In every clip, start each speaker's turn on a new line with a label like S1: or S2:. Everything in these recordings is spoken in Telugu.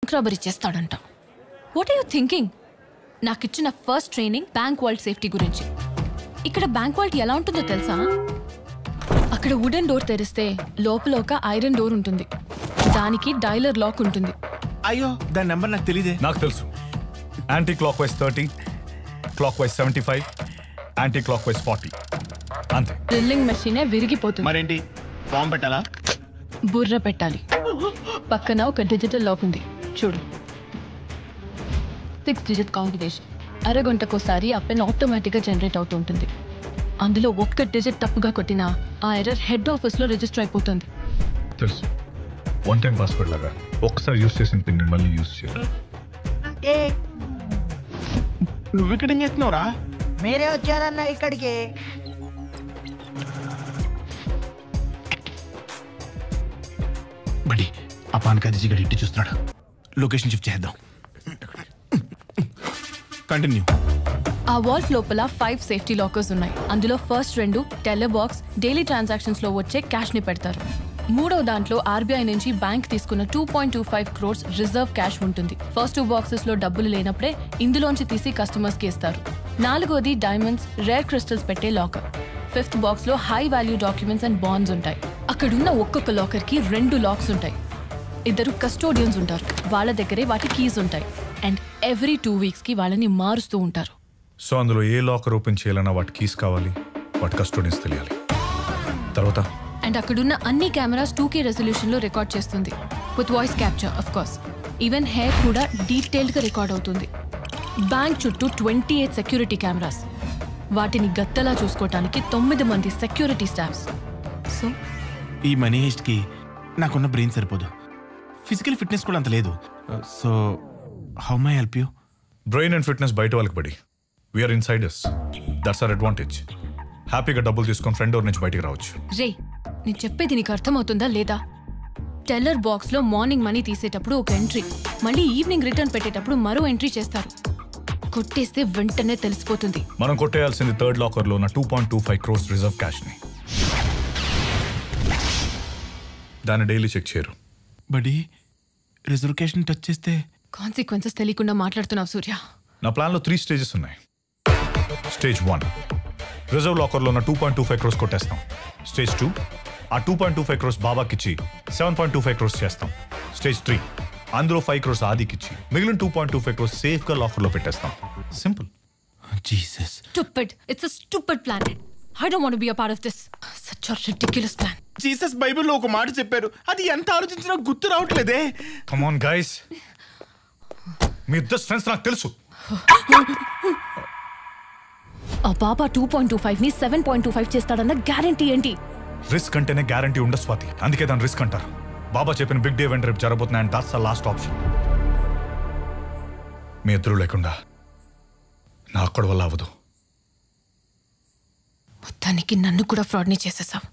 S1: రాబరీ చేస్తాడంట. What are you thinking? నాకు ఇచ్చిన first training bank vault safety గురించి. ఇక్కడ బ్యాంక్ వాల్ట్ ఎలా ఉంటుందో తెలుసా? అక్కడ వుడెన్ డోర్ తెరిస్తే లోపల ఒక ఐరన్ డోర్ ఉంటుంది. దానికి డైలర్ లాక్ ఉంటుంది.
S2: అయ్యో దాని నెంబర్ నాకు తెలియదే.
S3: నాకు తెలుసు. Anti clock wise 30, clock wise 75, anti clock wise 40. అంతే.
S1: డ్రిల్లింగ్ మెషినే విరిగిపోతుంది.
S2: మరేంటి బాంబు పెట్టాలా?
S1: బుర్ర పెట్టాలి. పక్కన ఒక డిజిటల్ లాక్ ఉంది చూడు. 6 డిజిట్ కాంబినేషన్. అరగంటకోసారి ఆ పెన్ ఆటోమేటిక్గా జనరేట్ అవుతూ ఉంటుంది. అందులో ఒక్క డిజిట్ తప్పుగా కొట్టినా ఆ ఎర్రర్ హెడ్ ఆఫీస్లో రిజిస్టర్ అయిపోతుంది.
S3: తెలుసు. వన్ టైం పాస్వర్డ్ లాగా ఒకసారి యూస్ చేసిన పిన్ మళ్ళీ యూస్ చేయాలి.
S2: నువ్వు ఇక్కడ ఏం చేస్తున్నావురా?
S4: మీరే వచ్చారన్న ఇక్కడికి.
S2: బడి ఆ పానకాయ జిగడి ఇట్టి చూస్తున్నాడు. లొకేషన్ షిఫ్ట్ చేద్దాం. కంటిన్యూ.
S1: ఆ వాల్ట్ లోపల 5 సేఫ్టీ లాకర్స్ ఉన్నాయి. అందులో first 2 teller box daily transactions లో వచ్చే క్యాష్ ని పెడతారు. మూడో దాంట్లో ఆర్బీఐ నుంచి బ్యాంక్ తీసుకున్న 2.25 crores రిజర్వ్ క్యాష్ ఉంటుంది. ఫస్ట్ 2 బాక్సెస్ లో డబ్బులు లేనప్పుడే ఇందులోంచి తీసి కస్టమర్స్ కి ఇస్తారు. నాలుగోది డైమండ్స్, రేర్ క్రిస్టల్స్ పెట్టే లాకర్. 5th బాక్స్ లో high value documents and bonds ఉంటాయి. అక్కడున్న ఒక్కొక్క లాకర్ కి 2 లాక్స్ ఉంటాయి. 2 కస్టోడియన్స్ ఉంటారు. వాళ్ళ దగ్గరే వాటి కీస్ ఉంటాయి. అండ్ ఎవ్రీ 2 weeks కి వాళ్ళని మారుస్తూ ఉంటారు.
S3: సో అందులో ఏ లాకర్ ఓపెన్ చేయాలన్నా వాటి కీస్ కావాలి, వాటి కస్టోడియన్స్ తెలియాలి. తర్వాత
S1: అండ్ అక్కడున్న అన్ని కెమెరాస్ 2K రెజల్యూషన్ లో రికార్డ్ చేస్తుంది. With voice capture of course. Even hair కూడా డీటెయిల్డ్ గా రికార్డ్ అవుతుంది. బ్యాంక్ చుట్టూ 28 సెక్యూరిటీ కెమెరాస్. వాటిని గత్తలా చూసుకోవటానికి 9 మంది సెక్యూరిటీ స్టాఫ్స్. సో
S2: ఈ మనీ హెస్ట్ కి నాకున్న బ్రెయిన్ సరిపోదు. ఫిజికల్ ఫిట్నెస్ కూడా అంత లేదు. So how my help you?
S3: Brain and fitness బయట వాళ్ళకి పడి, we're insiders. That's our advantage. హ్యాపీగా డబ్బులు తీసుకొని ఫ్రంట్ డోర్ నుంచి బయటికి రావచ్చు.
S1: రే, నేను చెప్పేది నీకు అర్థమవుతుందా లేదా? టెల్లర్ బాక్స్ లో మార్నింగ్ మనీ తీసేటప్పుడు ఒక ఎంట్రీ, మళ్ళీ ఈవినింగ్ రిటర్న్ పెట్టేటప్పుడు మరో ఎంట్రీ చేస్తారు. కొట్టేస్తే వెంటనే తెలిసిపోతుంది.
S3: మనం కొట్టేయాల్సింది 3rd లాకర్ లో ఉన్న 2.25 crores రిజర్వ్ క్యాష్ ని. దాన్ని డైలీ చెక్ చేయరు.
S2: బడి రిజర్వేషన్ టచ్ చేస్తే
S1: కాన్సిక్వెన్సెస్ తెలియకుండా మాట్లాడుతున్నావు సూర్య.
S3: నా ప్లాన్లో 3 స్టేజెస్ ఉన్నాయి. స్టేజ్ 1 రిజర్వ్ లాకర్లో ఉన్న 2.25 crores కొట్టేస్తాం. స్టేజ్ 2 ఆ 2.25 crores బాబాకిచ్చి 7.25 crores చేస్తాం. స్టేజ్ 3 అందులో 5 crores ఆదికిచ్చి మిగిలిన 2.25 crores సేఫ్గా లాకర్లో పెట్టేస్తాం. Simple.
S2: Jesus.
S1: Stupid. It's a stupid plan. I don't want to be a part of this. Such a ridiculous plan.
S2: Jesus బైబిల్లో ఒక మాట చెప్పారు. అది ఎంత ఆలోచించినా గుర్తు రావట్లేదే.
S3: కమ్ ఆన్ గైస్, మీ ఇద్దరు స్ట్రెంగ్స్ నాకు తెలుసు.
S1: ఆ బాబా 2.25 ని 7.25 చేస్తాడన్న గ్యారంటీ ఏంటి?
S3: రిస్క్ అంటేనే గ్యారంటీ ఉండదు స్వాతి. అందుకే దాన్ని రిస్క్ అంటారు. బాబా చెప్పిన బిగ్ డే ఈవెంట్ రేపు జరగబోతున్నాయి and that's the last option. మీ ఇద్దరు లేకుండా నా అక్కడ వల్ల అవ్వదు.
S1: మొత్తానికి నన్ను కూడా ఫ్రాడ్ని చేసేసావు.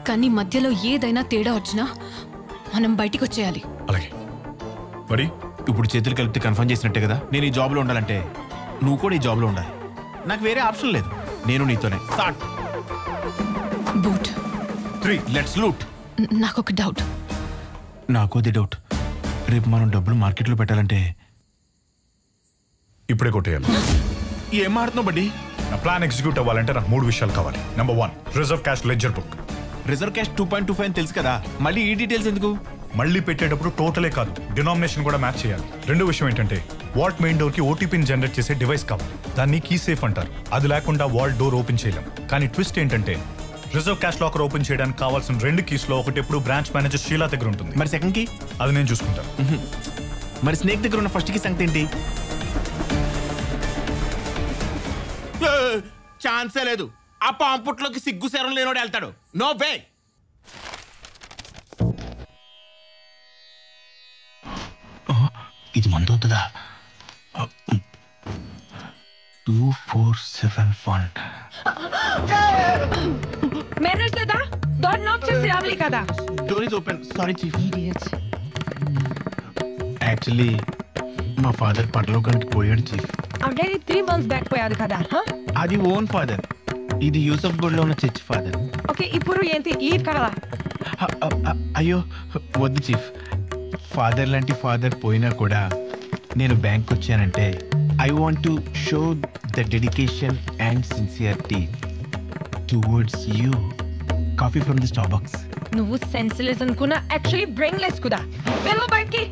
S1: కానీ మధ్యలో ఏదైనా తేడా వచ్చినా మనం బయటికి వచ్చేయాలి.
S3: అలాగే మరి
S2: ఇప్పుడు చేతులు కలిపితే కన్ఫర్మ్ చేసినట్టే కదా. నేను ఈ జాబ్లో ఉండాలంటే నువ్వు కూడా ఈ జాబ్లో ఉండాలి. నాకు వేరే ఆప్షన్ లేదు. నేను నీతోనే. స్టార్ట్.
S1: Boot
S2: 3 let's loot.
S1: నాకు ఒక డౌట్.
S2: నాకు అది డౌట్. రేపు మనం డబ్బులు మార్కెట్లో పెట్టాలంటే
S3: ఇప్పుడే కొట్టేయాలి.
S2: ఏం మాడుతున్నావు బడ్డీ?
S3: నా ప్లాన్ ఎగ్జిక్యూట్ అవ్వాలంటే నాకు 3 విషయాలు కావాలి. Number 1 reserve cash ledger book.
S2: Reserve cash 2.25 అని తెలుసు కదా, మళ్ళీ ఈ డీటెయిల్స్ ఎందుకు?
S3: మళ్ళీ పెట్టేటప్పుడు టోటలే కాదు, డినామినేషన్ కూడా మ్యాచ్ చేయాలి. రెండో విషయం ఏంటంటే వాల్ట్ మెయిన్ డోర్ కి ఓటీపీని జనరేట్ చేసే డివైస్ కావాలి. దాన్ని కీ సేఫ్ అంటారు. అది లేకుండా వాల్ట్ డోర్ ఓపెన్ చేయలేం. కానీ ట్విస్ట్ ఏంటంటే రిజర్వ్ క్యాష్ లాకర్ ఓపెన్ చేయడానికి కావాల్సిన 2 కీస్ లో ఒకటి ఎప్పుడు బ్రాంచ్ మేనేజర్ షీలా దగ్గర ఉంటుంది.
S2: మరి సెకండ్ కీ?
S3: అది నేను చూసుకుంటాను.
S2: మరి స్నేక్ దగ్గర ఉన్న ఫస్ట్ కీ సంగతి ఏంటి? ఛాన్సే లేదు. ఆ పాంపుట్లోకి సిగ్గు శరం లేనోడు వెళ్తాడు. No way. ఇది మందు అవుతుందా? 2471.
S5: మేనేజ్ కదా, డోర్ నాక్ చేసి రావాలి కదా.
S2: Door is open. Sorry chief. Actually మా ఫాదర్ పరలోకానికి పోయాడు చీఫ్.
S5: ఆల్రెడీ 3 months బ్యాక్ పోయాడు కదా.
S2: అది ఓన్ ఫాదర్. ఇది యూసఫ్ గూడ్లో ఉన్న చర్చ్ ఫాదర్.
S5: ఓకే, ఇప్పుడు ఏంటి ఈద్ కదా?
S2: అయ్యో వద్దు చీఫ్. ఫాదర్ లాంటి ఫాదర్ పోయినా కూడా నేను బ్యాంక్ వచ్చానంటే I want to show the dedication and sincerity towards you. Coffee from the Starbucks.
S5: నువ్వు సెన్స్లెస్ అనుకున్నా యాక్చువల్లీ బ్రెయిన్లెస్ కూడా. వెళ్ళు బయటికి.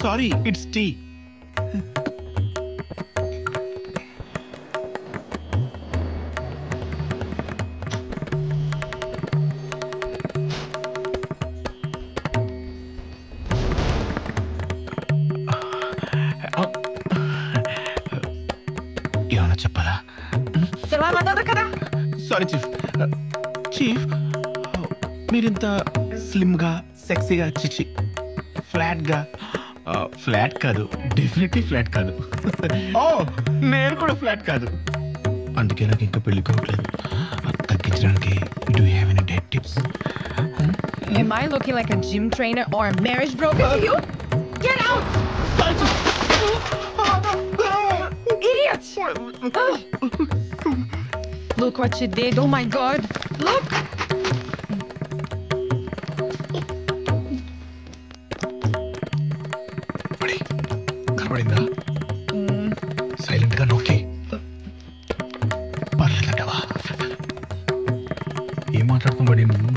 S2: Sorry, it's tea. ఏమన్నా చెప్పాలా?
S5: సలాం అన్నారు కదా.
S2: Sorry chief. చీఫ్, మీరింత స్లిమ్గా సెక్సీగా చిచి ఫ్లాట్గా, ఫ్లాట్ కాదు, డెఫినెట్లీ ఫ్లాట్ కాదు. ఓ, నేను కూడా ఫ్లాట్ కాదు. అందుకే నాకు ఇంకా పెళ్లి కావట్లేదు. తగ్గించడానికి do you have any diet tips?
S5: Am I looking like a gym trainer or a marriage broker to you? Get out! Idiots! Look what you did. Oh my God. Look!
S2: కనబడిందా? సైలెంట్గా నోకి. పర్లేదంటావా? ఏం మాట్లాడుకోబడి నువ్వు?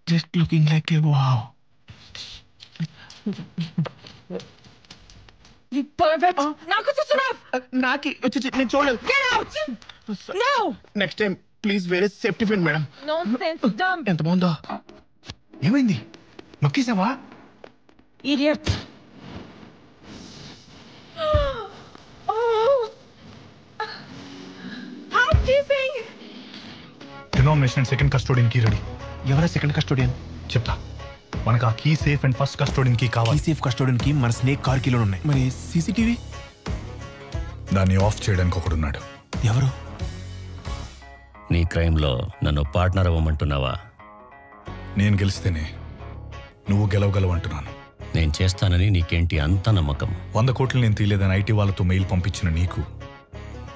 S2: Just looking like a wow.
S5: You pervert! Naku Susuraf!
S2: నాకి వచ్చి నేను చూడలేదు.
S5: Get out! No!
S2: Next time please వేరే safety pin madam.
S5: Nonsense, dumb!
S2: ఎంత బాగుందో. ఏమైంది? నొక్కేసావా?
S5: Idiot! Housekeeping!
S3: Denomination second custodian key ready.
S2: ఎవరా సెకండ్ కస్టోడియన్?
S3: చెప్తా. మనకు ఆ key safe and first custodian key కావాలి.
S2: సేఫ్ కస్టోడియన్ కి మన స్నేక్ కార్ కీలో ఉన్నాయి. మరి సీసీటీవీ
S3: దాన్ని ఆఫ్ చేయడానికి ఒకడున్నాడు.
S2: ఎవరు?
S6: నీ క్రైమ్లో నన్ను పార్ట్నర్ అవ్వమంటున్నావా?
S3: నేను గెలిస్తేనే నువ్వు గెలవగలవంటున్నాను.
S6: నేను చేస్తానని నీకేంటి అంత నమ్మకం?
S3: 100 కోట్లు నేను తీయలేదని ఐటీ వాళ్ళతో మెయిల్ పంపించిన నీకు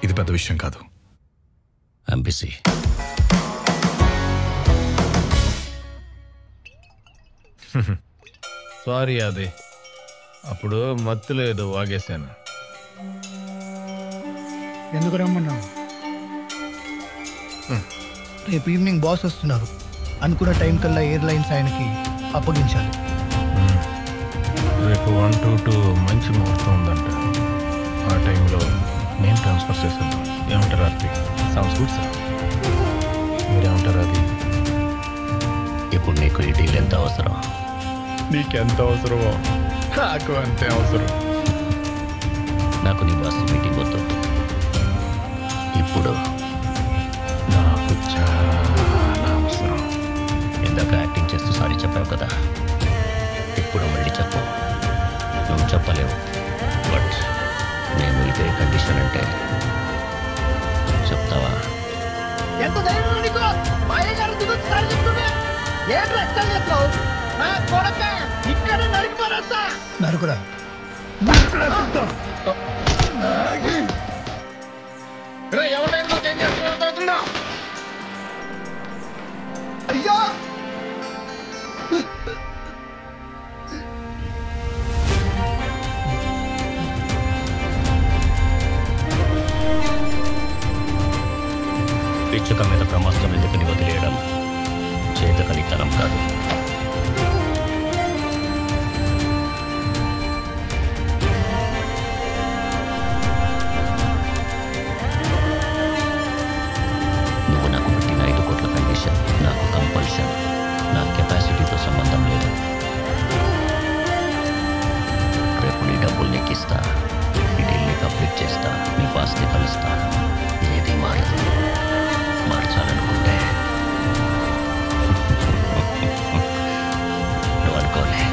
S3: ఇది పెద్ద విషయం కాదు.
S6: I'm busy.
S7: సారీ అది అప్పుడు మత్తులో ఏదో వాగేశాను.
S8: ఎందుకు రమ్మన్నావు? రేపు ఈవినింగ్ బాస్ వస్తున్నారు. అనుకున్న టైం కల్లా ఎయిర్లైన్స్ ఆయనకి అప్పగించాలి.
S7: రేపు 1-2 మంచి ముహూర్తం ఉందంట. ఆ టైంలో నేను ట్రాన్స్ఫర్ చేసేద్దాం. ఏమంటారు ఆర్పి? Sounds good sir. మీరేమంటారు అది?
S6: ఇప్పుడు నీకు ఈ డీల్ ఎంత అవసరం?
S7: నీకెంత అవసరమో నాకు అంతే అవసరం.
S6: నాకు నీ బాస్ మీటింగ్ వద్దు. ఇప్పుడు
S7: నాకు చాలా అవసరం.
S6: ఇందాక యాక్టింగ్ చేస్తూ సారీ చెప్పావు కదా, ఇప్పుడు మళ్ళీ చెప్పు. నువ్వు చెప్పలేవు, బట్ నేను ఇదే కండిషన్ అంటే చెప్తావా?
S4: ఎంత ధైర్యం నీకు? మాయ గారు దిగొచ్చారు చెప్తుండే ఏం రక్తం చేస్తావు? కొడక ఇక్కడ నరికిపోరస్తా.
S8: నరుకురా.
S4: అయ్యో
S6: పిచ్చుక మీద బ్రహ్మాస్త్రం ఎందుకని వదిలేయడం చేతకనితనం కాదు. నువ్వు నాకు పెట్టిన 5 కోట్ల కండిషన్ నాకు కంపల్షన్. నా కెపాసిటీతో సంబంధం లేదు. రేపు నీ డబ్బులు నీకు ఇస్తా, ఈ డీల్ని కంప్లీట్ చేస్తా, నీ బాస్ని కలుస్తా. ఏది మారదు. మార్చాలనుకుంటే నువ్వు అనుకోలే.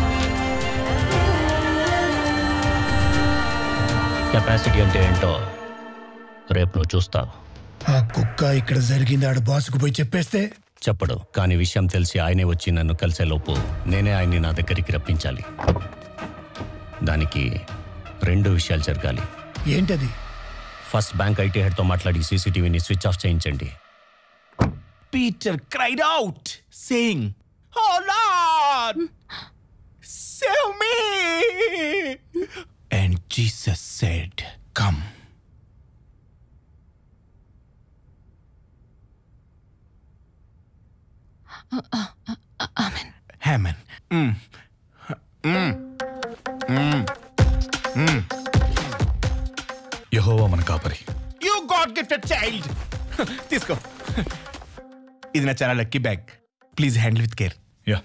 S6: కెపాసిటీ అంటే ఏంటో రేపు నువ్వు చూస్తావు.
S8: ఆ కుక్క ఇక్కడ జరిగింది ఆడ బాసుకు పోయి చెప్పేస్తే
S6: చెప్పడు, కానీ విషయం తెలిసి ఆయనే వచ్చి నన్ను కలిసేలోపు నేనే ఆయన్ని నా దగ్గరికి రప్పించాలి. దానికి 2 విషయాలు జరగాలి.
S8: ఏంటది?
S6: ఫస్ట్ బ్యాంక్ ఐటీ హెడ్తో మాట్లాడి సీసీటీవీని స్విచ్ ఆఫ్ చేయించండి.
S2: Peter cried out, saying, "Oh Lord, save me!" And Jesus said, "Come."
S1: Amen.
S2: Amen.
S3: యెహోవా మన కాపరి.
S2: You God gifted child. తీసుకో. ఇది నా చాలా lucky bag. Please handle with care.
S3: Yeah,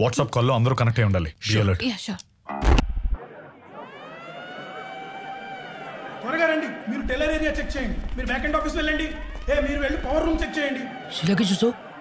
S3: WhatsApp కాల్లో అందరూ కనెక్ట్ అయి ఉండాలి. Be alert.
S1: Yeah, sure.
S9: త్వరగా రండి. మీరు టెల్లర్ ఏరియా చెక్ చేయండి. మీరు బ్యాక్ ఎండ్ ఆఫీస్ వెళ్ళండి. మీరు వెళ్ళి పవర్ రూమ్ చెక్ చేయండి.
S10: శిలకి చూసు